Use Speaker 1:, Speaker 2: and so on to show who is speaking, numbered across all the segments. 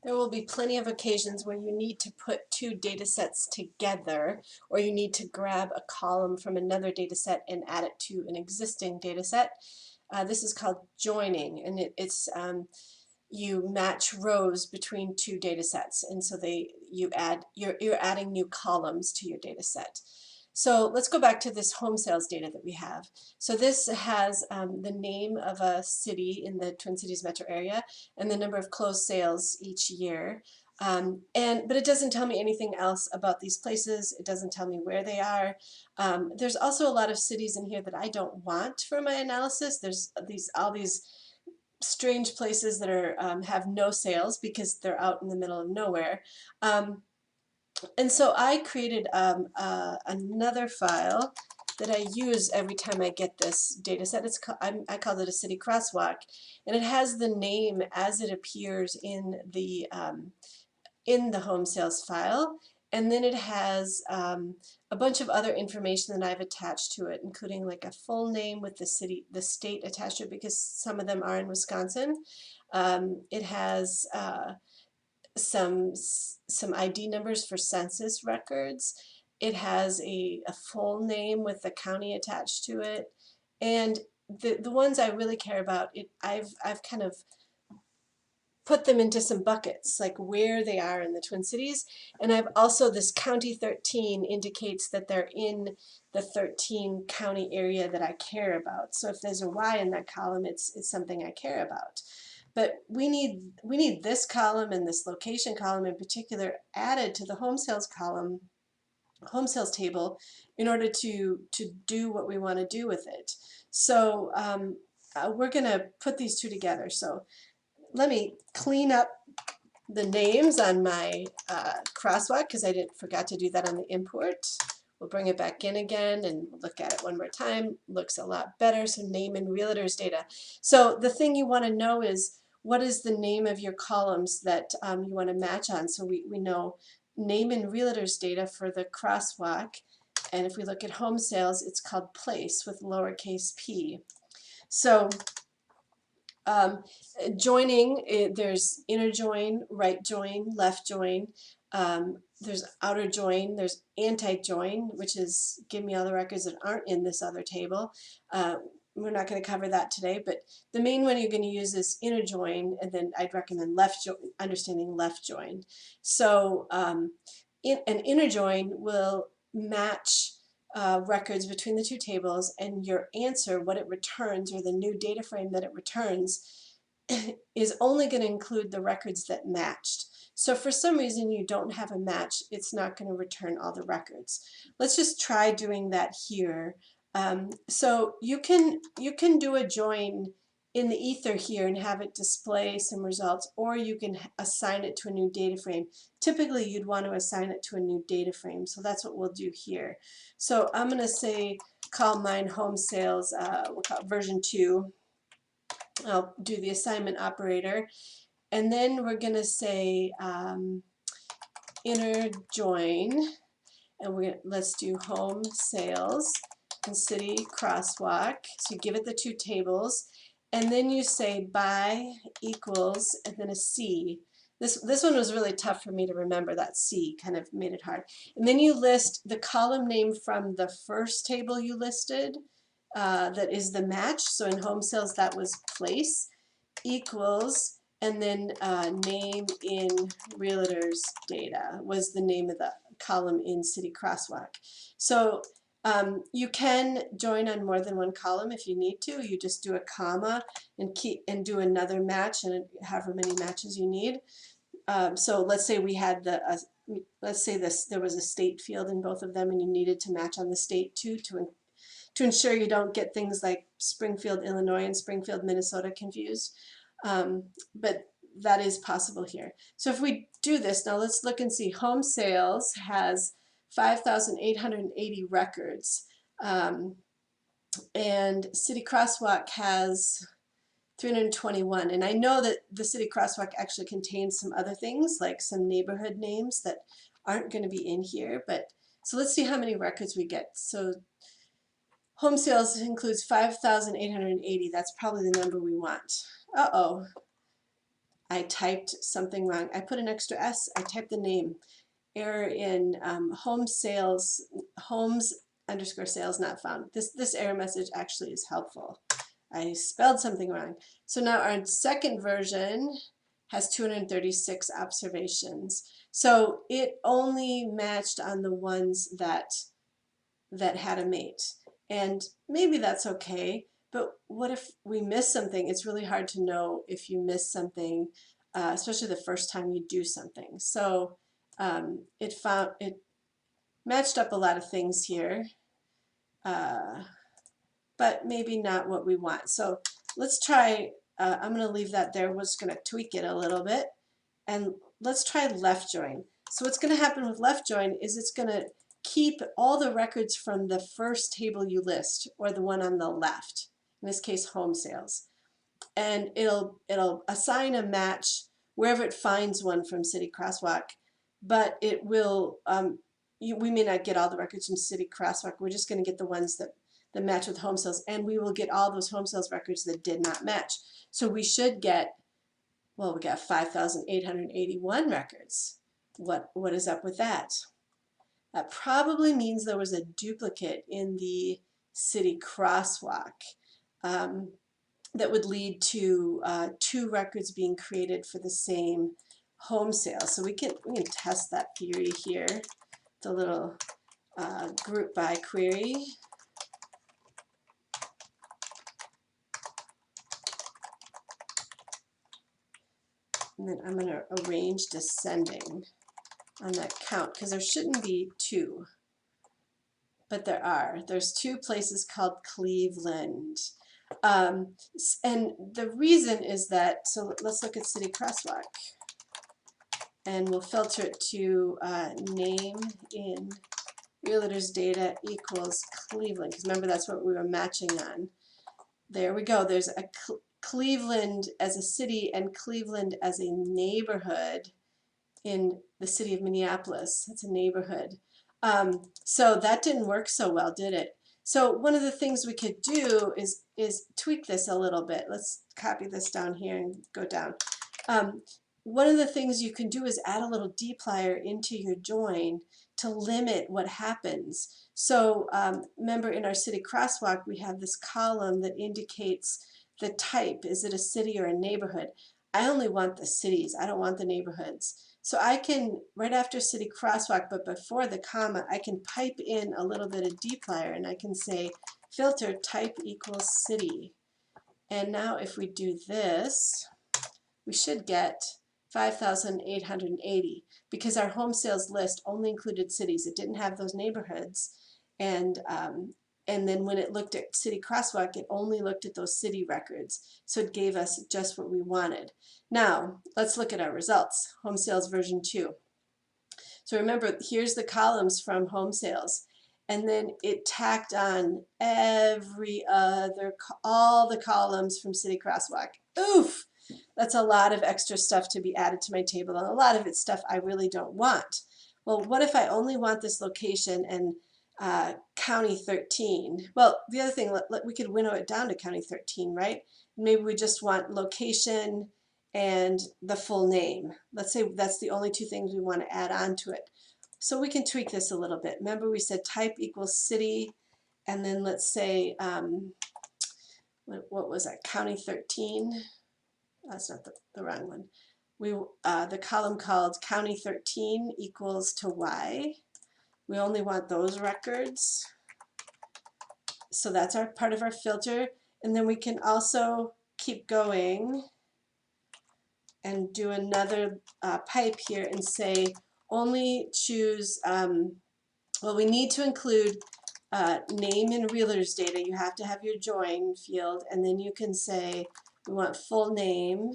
Speaker 1: There will be plenty of occasions where you need to put two data sets together, or you need to grab a column from another data set and add it to an existing data set. This is called joining, and it's you match rows between two data sets, and so you're adding new columns to your data set. So let's go back to this home sales data that we have. So this has the name of a city in the Twin Cities metro area and the number of closed sales each year. But it doesn't tell me anything else about these places. It doesn't tell me where they are. There's also a lot of cities in here that I don't want for my analysis. There's all these strange places that are have no sales because they're out in the middle of nowhere. And so I created another file that I use every time I get this data set. I called it a city crosswalk, and it has the name as it appears in the home sales file, and then it has a bunch of other information that I've attached to it, including like a full name with the state attached to it, because some of them are in Wisconsin. It has some ID numbers for census records. It has a full name with the county attached to it, and the ones I really care about, I've kind of put them into some buckets, like where they are in the Twin Cities. And I've also, this county 13 indicates that they're in the 13 county area that I care about. So if there's a Y in that column, it's something I care about. But we need this column and this location column in particular added to the home sales column, home sales table, in order to do what we want to do with it. So we're going to put these two together. So let me clean up the names on my crosswalk, because I forgot to do that on the import. We'll bring it back in again and look at it one more time. Looks a lot better. So name and realtors data. So the thing you want to know is, what is the name of your columns that you want to match on? So we know name and realtors data for the crosswalk. And if we look at home sales, it's called place with lowercase p. So joining, there's inner join, right join, left join. There's outer join, there's anti-join, which is give me all the records that aren't in this other table. We're not going to cover that today, but the main one you're going to use is inner join, and then I'd recommend left join, understanding left join. So an inner join will match records between the two tables, and your answer, what it returns, or the new data frame that it returns, is only going to include the records that matched. So if for some reason you don't have a match, it's not going to return all the records. Let's just try doing that here. So you can do a join in the ether here and have it display some results, or you can assign it to a new data frame. Typically you'd want to assign it to a new data frame, so that's what we'll do here. So I'm going to say call mine home sales, we'll call it version 2. I'll do the assignment operator, and then we're going to say inner join, and let's do home sales and city crosswalk. So you give it the two tables, and then you say by equals, and then a C. This one was really tough for me to remember. That C kind of made it hard. And then you list the column name from the first table you listed, that is the match. So in home sales, that was place, equals, and then name in realtors data was the name of the column in city crosswalk. So you can join on more than one column if you need to. You just do a comma and do another match, and however many matches you need. So let's say we had let's say there was a state field in both of them, and you needed to match on the state too, to ensure you don't get things like Springfield, Illinois and Springfield, Minnesota confused. But that is possible here. So if we do this, now let's look and see. Home sales has 5,880 records, and City Crosswalk has 321. And I know that the City Crosswalk actually contains some other things, like some neighborhood names that aren't going to be in here. But so let's see how many records we get. So home sales includes 5,880. That's probably the number we want. Uh-oh. I typed something wrong. I put an extra S, I typed the name. Error in home sales, homes underscore sales not found. This error message actually is helpful. I spelled something wrong. So now our second version has 236 observations. So it only matched on the ones that had a mate. And maybe that's okay, but what if we miss something? It's really hard to know if you miss something, especially the first time you do something. So it matched up a lot of things here, but maybe not what we want. So let's try, I'm going to leave that there. We're just going to tweak it a little bit, and let's try left join. So what's going to happen with left join is it's going to keep all the records from the first table you list, or the one on the left, in this case home sales, and it'll assign a match wherever it finds one from City Crosswalk, but it will we may not get all the records from City Crosswalk. We're just going to get the ones that match with home sales, and we will get all those home sales records that did not match. So we should get, well, we got 5,881 records. What is up with that? That probably means there was a duplicate in the City Crosswalk that would lead to two records being created for the same home sale. So we can test that theory here. The little group by query. And then I'm going to arrange descending on that count, because there shouldn't be two, but there are. There's two places called Cleveland. And the reason is that, so let's look at City Crosswalk, and we'll filter it to name in realtors data equals Cleveland, because remember that's what we were matching on. There we go. There's a Cleveland as a city and Cleveland as a neighborhood in the city of Minneapolis. That's a neighborhood. So that didn't work so well, did it? So one of the things we could do is tweak this a little bit. Let's copy this down here and go down. One of the things you can do is add a little dplyr into your join to limit what happens. So remember, in our City Crosswalk, we have this column that indicates the type. Is it a city or a neighborhood? I only want the cities. I don't want the neighborhoods. So I can, right after City Crosswalk, but before the comma, I can pipe in a little bit of dplyr, and I can say filter type equals city. And now if we do this, we should get 5,880, because our home sales list only included cities. It didn't have those neighborhoods. And then when it looked at City Crosswalk, it only looked at those city records. So it gave us just what we wanted. Now, let's look at our results. Home sales version 2. So remember, here's the columns from home sales. And then it tacked on all the columns from City Crosswalk. Oof! That's a lot of extra stuff to be added to my table, and a lot of it's stuff I really don't want. Well, what if I only want this location and County 13? Well, the other thing, we could winnow it down to County 13, right? Maybe we just want location and the full name. Let's say that's the only two things we want to add on to it. So we can tweak this a little bit. Remember, we said type equals city, and then let's say, what was that, County 13? That's not the wrong one. The column called County 13 equals to Y. We only want those records. So that's our part of our filter. And then we can also keep going and do another pipe here and say only choose, well, we need to include name in realtors data. You have to have your join field, and then you can say we want full name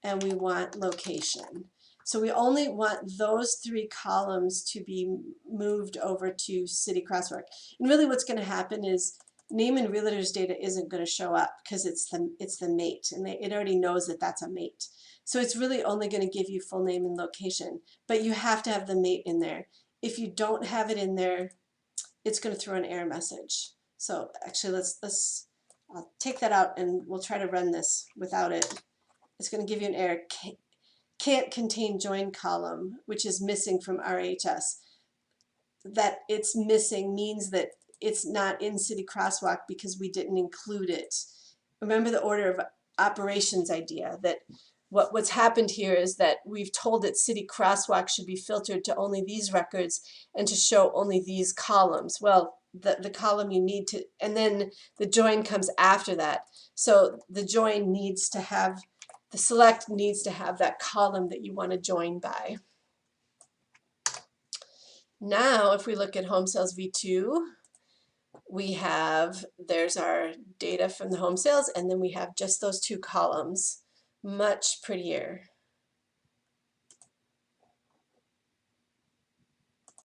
Speaker 1: and we want location. So we only want those three columns to be moved over to City Crosswalk. And really what's going to happen is name in realtors data isn't going to show up because it's the mate, and it already knows that that's a mate. So it's really only going to give you full name and location, but you have to have the mate in there. If you don't have it in there, it's going to throw an error message. So actually, I'll take that out and we'll try to run this without it. it's going to give you an error. Can't contain join column, which is missing from RHS. That it's missing means that it's not in City Crosswalk because we didn't include it. Remember the order of operations idea, that what's happened here is that we've told that City Crosswalk should be filtered to only these records and to show only these columns. Well, the column you need to, and then the join comes after that. So the join needs to have, the select needs to have that column that you want to join by. Now, if we look at home sales V2, we have, there's our data from the home sales, and then we have just those two columns. Much prettier.